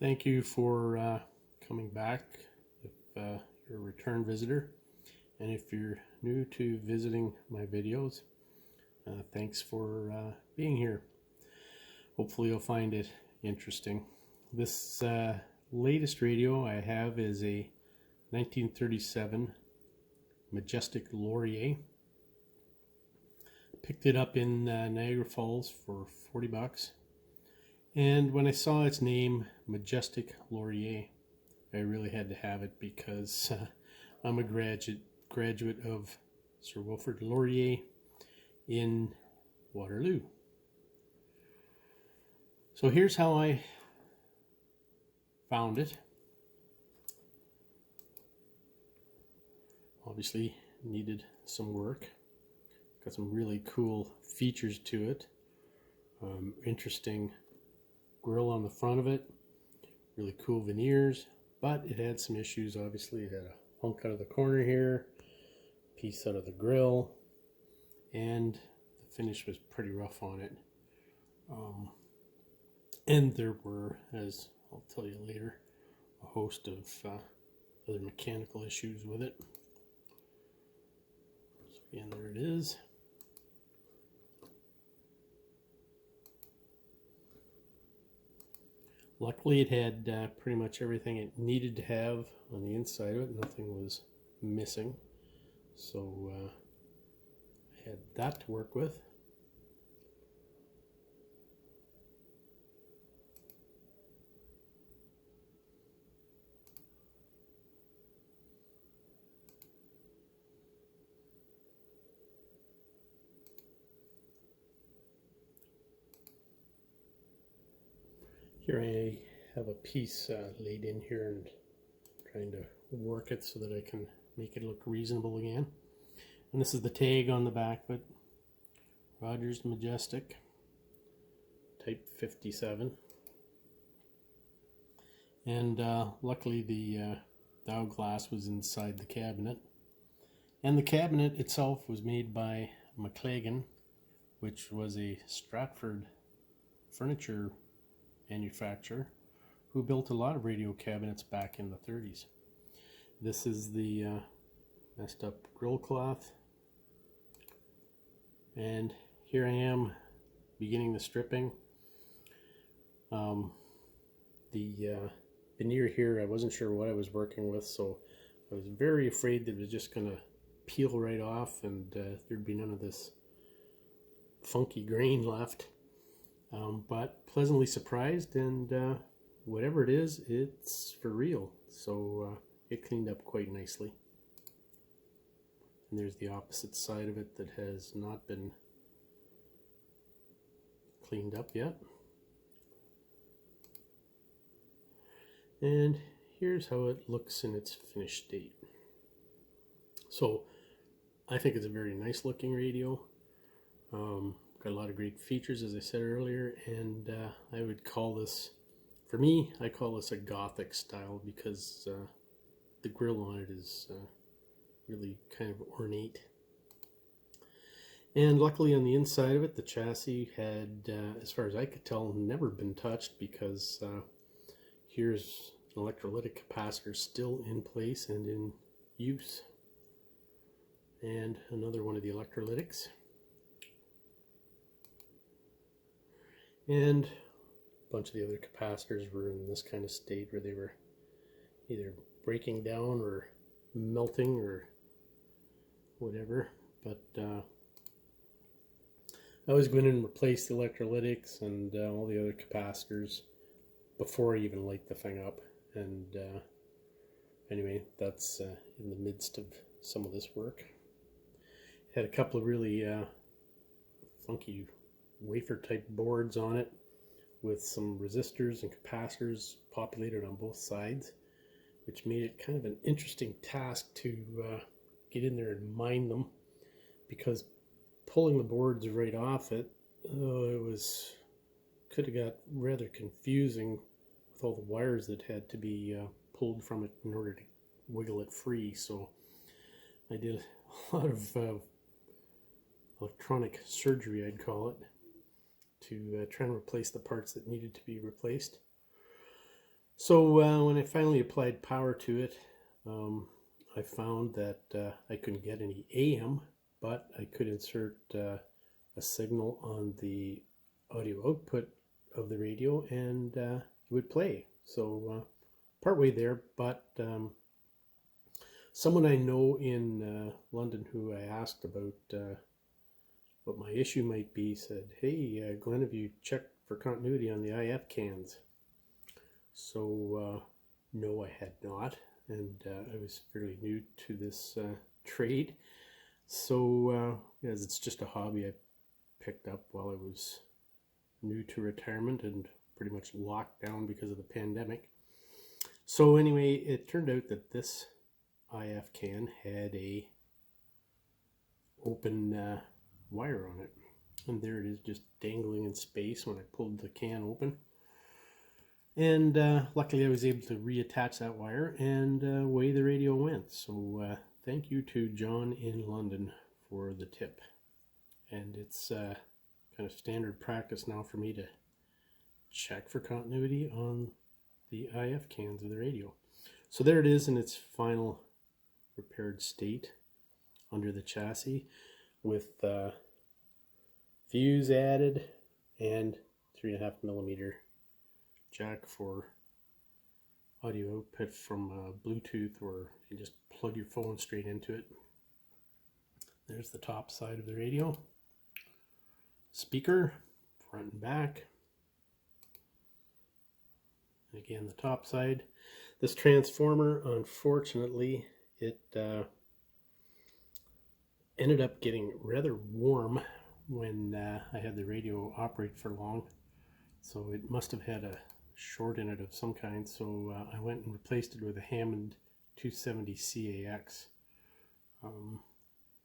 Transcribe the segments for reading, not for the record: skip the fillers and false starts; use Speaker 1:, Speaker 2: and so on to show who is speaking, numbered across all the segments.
Speaker 1: Thank you for coming back if you're a return visitor, and if you're new to visiting my videos, thanks for being here. Hopefully you'll find it interesting. This latest radio I have is a 1937 Majestic Laurier. Picked it up in Niagara Falls for 40 bucks. And when I saw its name, Majestic Laurier, I really had to have it because I'm a graduate of Sir Wilfrid Laurier in Waterloo. So here's how I found it. Obviously needed some work. Got some really cool features to it. Interesting grill on the front of it. Really cool veneers, but it had some issues. Obviously it had a hunk out of the corner here, piece out of the grill, and the finish was pretty rough on it. And there were, as I'll tell you later, a host of other mechanical issues with it. So again, there it is. Luckily it had pretty much everything it needed to have on the inside of it. Nothing was missing. So I had that to work with. Here I have a piece laid in here and trying to work it so that I can make it look reasonable again. And this is the tag on the back of it. Rogers Majestic, type 57. And luckily the dial glass was inside the cabinet. And the cabinet itself was made by McLagan, which was a Stratford furniture manufacturer who built a lot of radio cabinets back in the 30s. This is the messed up grill cloth, and here I am beginning the stripping. The veneer here, I wasn't sure what I was working with, so I was very afraid that it was just going to peel right off and there'd be none of this funky grain left. But pleasantly surprised, and whatever it is, it's for real. So it cleaned up quite nicely. And there's the opposite side of it that has not been cleaned up yet. And here's how it looks in its finished state. So I think it's a very nice looking radio. Got a lot of great features, as I said earlier, and I would call this, for me, I call this a Gothic style because the grill on it is really kind of ornate. And luckily on the inside of it, the chassis had, as far as I could tell, never been touched because here's an electrolytic capacitor still in place and in use. And another one of the electrolytics. And a bunch of the other capacitors were in this kind of state where they were either breaking down or melting or whatever. But I always go in and replace the electrolytics and all the other capacitors before I even light the thing up. And anyway, that's in the midst of some of this work. Had a couple of really funky wafer type boards on it with some resistors and capacitors populated on both sides, which made it kind of an interesting task to get in there and mine them, because pulling the boards right off it, could have got rather confusing with all the wires that had to be pulled from it in order to wiggle it free. So I did a lot of electronic surgery, I'd call it, to try and replace the parts that needed to be replaced. So when I finally applied power to it, I found that I couldn't get any AM, but I could insert a signal on the audio output of the radio, and it would play. So partway there, but someone I know in London who I asked about what my issue might be said, "Hey, Glenn, have you checked for continuity on the IF cans?" So no, I had not, and I was fairly new to this trade. So as it's just a hobby I picked up while I was new to retirement and pretty much locked down because of the pandemic. So anyway, it turned out that this IF can had a open wire on it, and there it is, just dangling in space when I pulled the can open. And luckily I was able to reattach that wire, and away the radio went. So thank you to John in London for the tip. And it's kind of standard practice now for me to check for continuity on the IF cans of the radio. So there it is in its final repaired state under the chassis, with fuse added and 3.5mm jack for audio output from Bluetooth, or you just plug your phone straight into it. There's the top side of the radio. Speaker, front and back. And again, the top side. This transformer, unfortunately, it ended up getting rather warm when I had the radio operate for long. So it must have had a short in it of some kind. So I went and replaced it with a Hammond 270 CAX.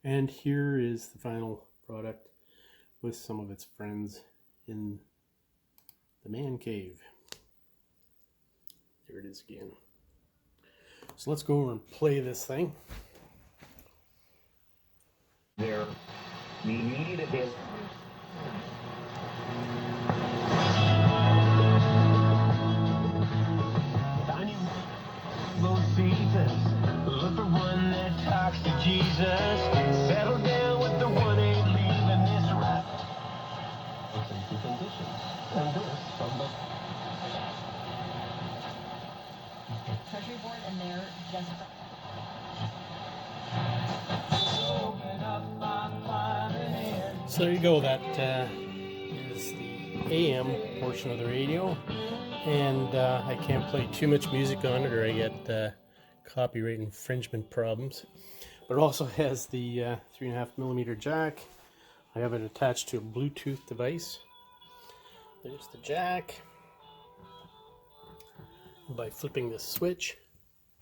Speaker 1: And here is the final product with some of its friends in the man cave. There it is again. So let's go over and play this thing.
Speaker 2: There, the immediate advantage. Those seasons, look for one that talks to Jesus. Settle down with the one ain't leaving this rap. Safety conditions, and this from the
Speaker 3: Treasury Board, and they're just.
Speaker 1: So there you go, that is the AM portion of the radio, and I can't play too much music on it or I get copyright infringement problems. But it also has the 3.5mm jack. I have it attached to a Bluetooth device. There's the jack. By flipping this switch,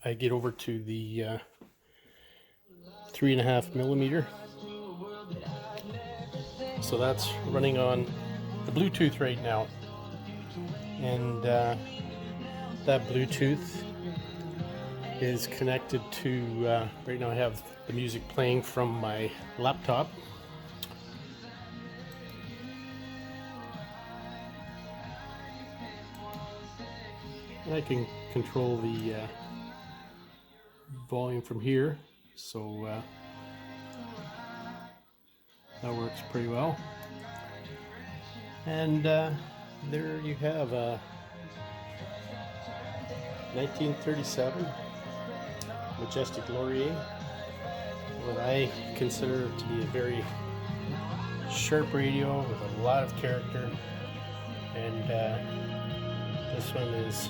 Speaker 1: I get over to the 3.5mm. So that's running on the Bluetooth right now, and that Bluetooth is connected to, right now I have the music playing from my laptop. And I can control the volume from here, so that works pretty well. And there you have a 1937 Majestic Laurier, what I consider to be a very sharp radio with a lot of character. And this one is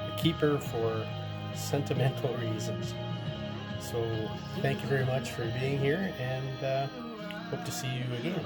Speaker 1: a keeper for sentimental reasons. So thank you very much for being here, and hope to see you again.